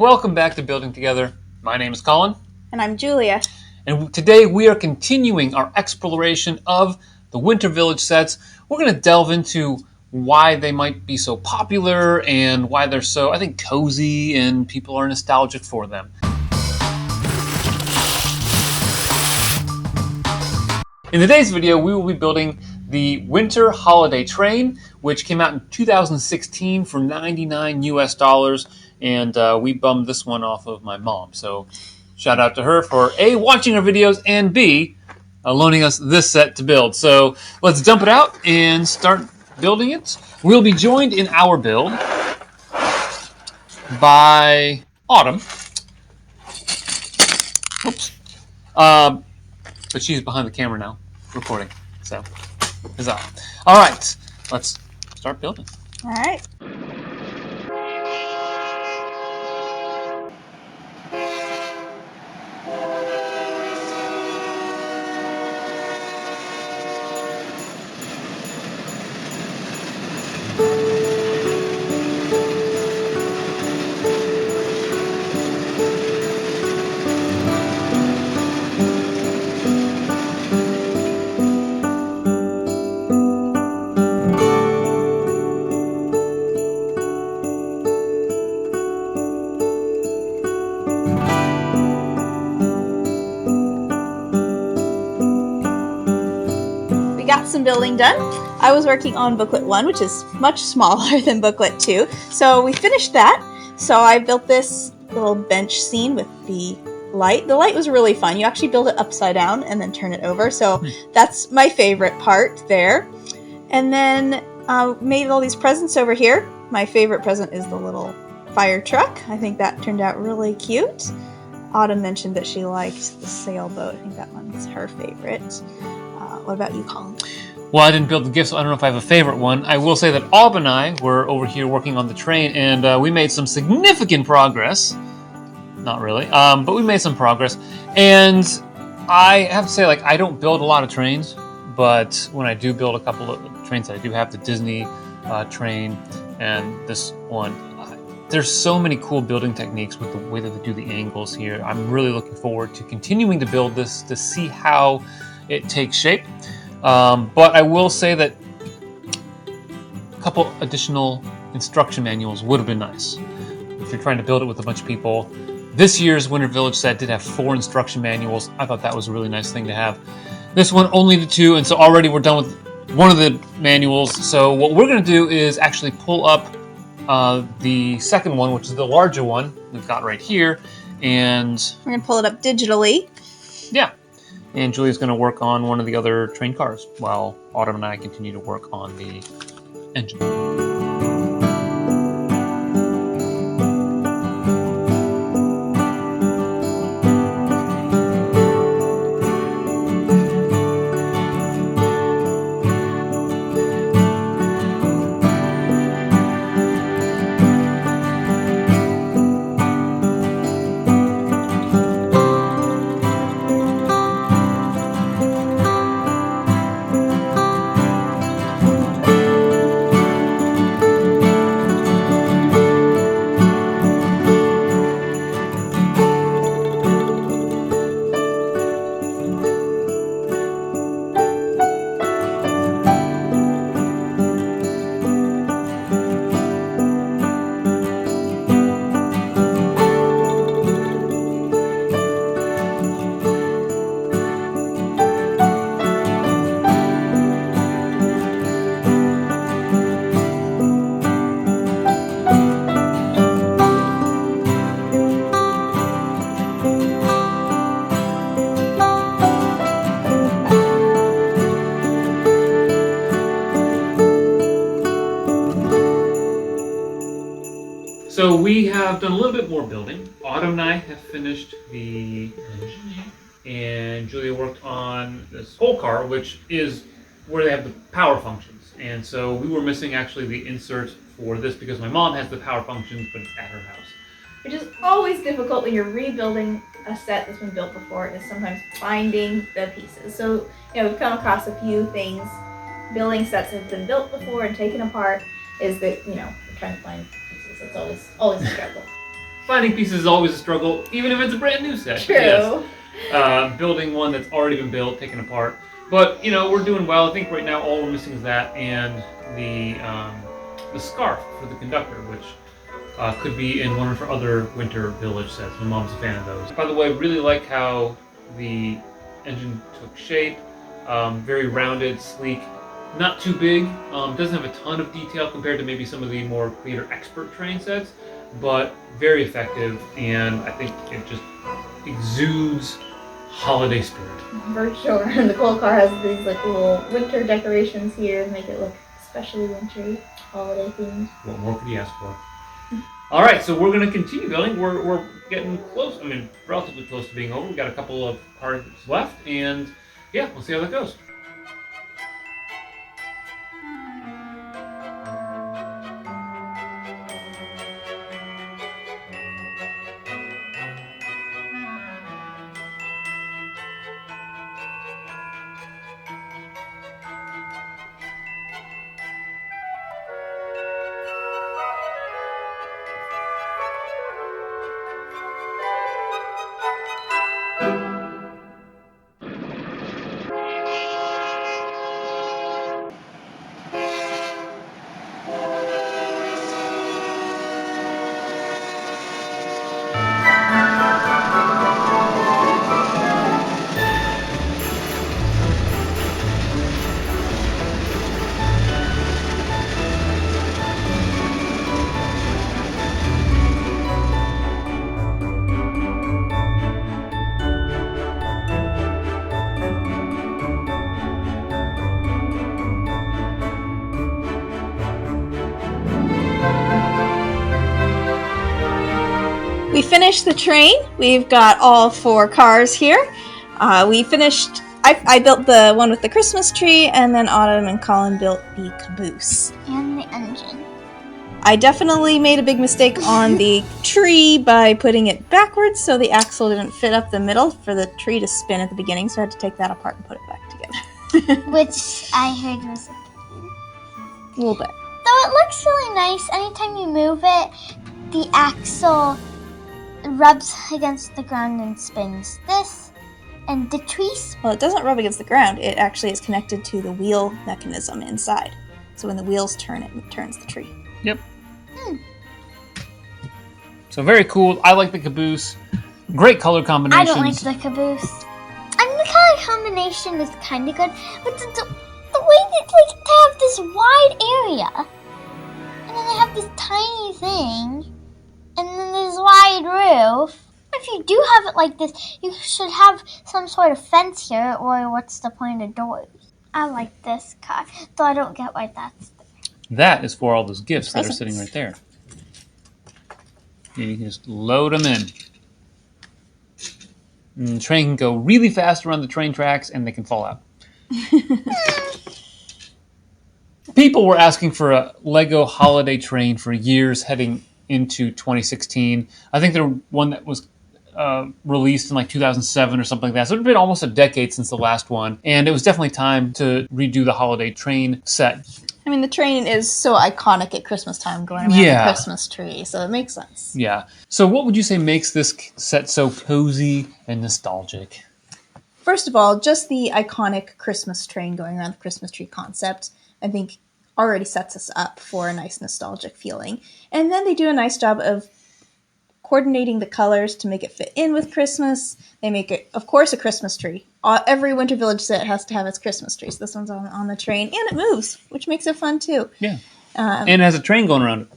Welcome back to Building Together. My name is Colin. And I'm Julia. And today we are continuing our exploration of the Winter Village sets. We're going to delve into why they might be so popular and why they're so, I think, cozy and people are nostalgic for them. In today's video, we will be building the Winter Holiday Train, which came out in 2016 for $99 US. And we bummed this one off of my mom. So shout out to her for A, watching our videos, and B, loaning us this set to build. So let's dump it out and start building it. We'll be joined in our build by Autumn. Oops. But she's behind the camera now, recording. So, huzzah. All right, let's start building. All right. Got some building done. I was working on booklet 1, which is much smaller than booklet 2. So we finished that. So I built this little bench scene with the light. The light was really fun. You actually build it upside down and then turn it over. So that's my favorite part there. And then made all these presents over here. My favorite present is the little fire truck. I think that turned out really cute. Autumn mentioned that she liked the sailboat. I think that one's her favorite. What about you, Colin? Well, I didn't build the gift, so I don't know if I have a favorite one. I will say that Autumn and I were over here working on the train, and we made some significant progress. Not really, but we made some progress. And I have to say, I don't build a lot of trains, but when I do build a couple of trains, I do have the Disney train and this one. There's so many cool building techniques with the way that they do the angles here. I'm really looking forward to continuing to build this to see how it takes shape. But I will say that a couple additional instruction manuals would have been nice if you're trying to build it with a bunch of people. This year's Winter Village set did have 4 instruction manuals. I thought that was a really nice thing to have. This one only the 2, and so already we're done with one of the manuals. So what we're going to do is actually pull up the second one, which is the larger one we've got right here, and we're going to pull it up digitally. Yeah. And Julia's going to work on one of the other train cars while Autumn and I continue to work on the engine. So we have done a little bit more building. Autumn and I have finished the engine, and Julia worked on this whole car, which is where they have the power functions. And so we were missing actually the insert for this because my mom has the power functions, but it's at her house. Which is always difficult when you're rebuilding a set that's been built before, is sometimes finding the pieces. So, we've come across a few things, building sets that have been built before and taken apart, is that, we're trying to find pieces. It's always a struggle. Finding pieces is always a struggle, even if it's a brand new set. True. Yes. Building one that's already been built, taken apart. But, we're doing well. I think right now all we're missing is that and the scarf for the conductor, which could be in one of our other Winter Village sets. My mom's a fan of those. By the way, I really like how the engine took shape. Very rounded, sleek, not too big. Doesn't have a ton of detail compared to maybe some of the more creator expert train sets, but very effective, and I think it just exudes holiday spirit. For sure. And the gold car has these like little winter decorations here to make it look especially wintry, holiday themed. What more could you ask for? All right, so we're going to continue building. We're getting close. I mean, relatively close to being over. We've got a couple of parts left, and yeah, we'll see how that goes. We finished the train. We've got all 4 cars here. We finished... I built the one with the Christmas tree, and then Autumn and Colin built the caboose. And the engine. I definitely made a big mistake on the tree by putting it backwards, so the axle didn't fit up the middle for the tree to spin at the beginning, so I had to take that apart and put it back together. Which I heard was a pain. A little bit. Though it looks really nice, anytime you move it, the axle rubs against the ground and spins. This and the trees. Well, it doesn't rub against the ground. It actually is connected to the wheel mechanism inside. So when the wheels turn, it turns the tree. Yep. So very cool. I like the caboose. Great color I combinations. don't like the caboose. I mean, the color combination is kind of good, but the way that like they have this wide area, and then they have this tiny thing, and then this wide roof. If you do have it like this, you should have some sort of fence here, or what's the point of doors? I like this car, though I don't get why that's there. That is for all those gifts that are Presents. sitting right there. And you can just load them in. And the train can go really fast around the train tracks, and they can fall out. People were asking for a Lego holiday train for years heading into 2016. I think there was one that was released in like 2007 or something like that. So it had been almost a decade since the last one. And it was definitely time to redo the holiday train set. I mean, the train is so iconic at Christmas time going around Yeah. the Christmas tree, so it makes sense. Yeah. So what would you say makes this set so cozy and nostalgic? First of all, just the iconic Christmas train going around the Christmas tree concept, I think, already sets us up for a nice nostalgic feeling. And then they do a nice job of coordinating the colors to make it fit in with Christmas. They make it, of course, a Christmas tree. Every Winter Village set has to have its Christmas tree. So this one's on the train, and it moves, which makes it fun too. Yeah. And it has a train going around it.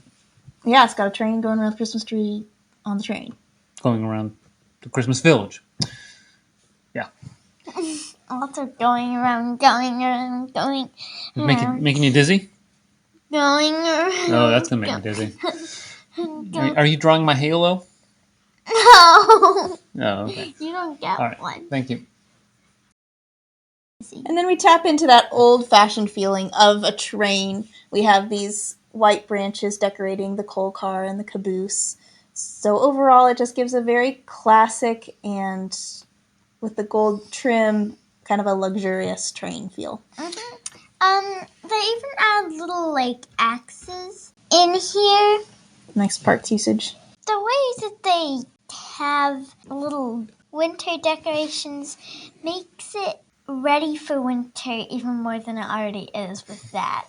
Yeah, it's got a train going around the Christmas tree on the train. Going around the Christmas Village. Yeah. Also going around, going Making you dizzy? going around. Oh, that's going to make me dizzy. Are you drawing my halo? No, Oh, okay. you don't get All right. one. Thank you. And then we tap into that old-fashioned feeling of a train. We have these white branches decorating the coal car and the caboose. So overall, it just gives a very classic and, with the gold trim, kind of a luxurious train feel. They even add little like axes in here. Nice parts usage. the way that they have little winter decorations makes it ready for winter even more than it already is with that.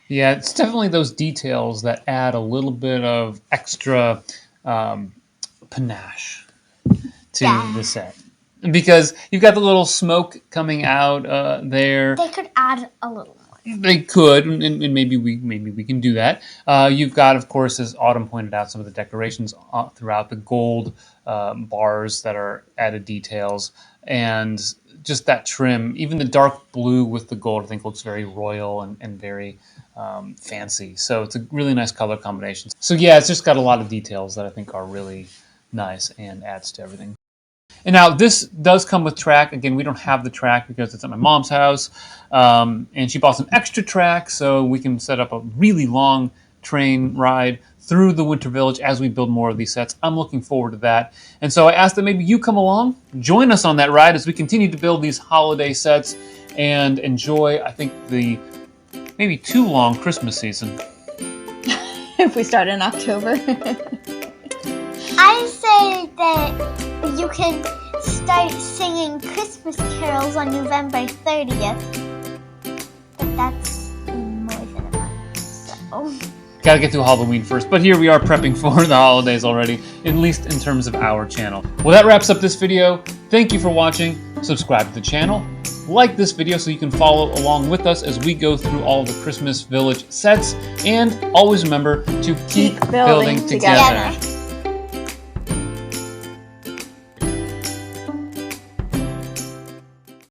Yeah, it's definitely those details that add a little bit of extra panache to the set. Because you've got the little smoke coming out there. They could add a little more. They could, and maybe we can do that. You've got, of course, as Autumn pointed out, some of the decorations throughout the gold bars that are added details, and just that trim. Even the dark blue with the gold, I think, looks very royal and very fancy. So it's a really nice color combination. So yeah, it's just got a lot of details that I think are really nice and adds to everything. And now this does come with track. Again, we don't have the track because it's at my mom's house. And she bought some extra track so we can set up a really long train ride through the Winter Village as we build more of these sets. I'm looking forward to that. And so I asked that maybe you come along, join us on that ride as we continue to build these holiday sets and enjoy, I think, the maybe too long Christmas season. If we start in October. I say that you can start singing Christmas carols on November 30th. But that's more than a month, so... Gotta get through Halloween first, but here we are prepping for the holidays already, at least in terms of our channel. Well, that wraps up this video. Thank you for watching. Subscribe to the channel. Like this video so you can follow along with us as we go through all the Christmas Village sets. And always remember to keep building together.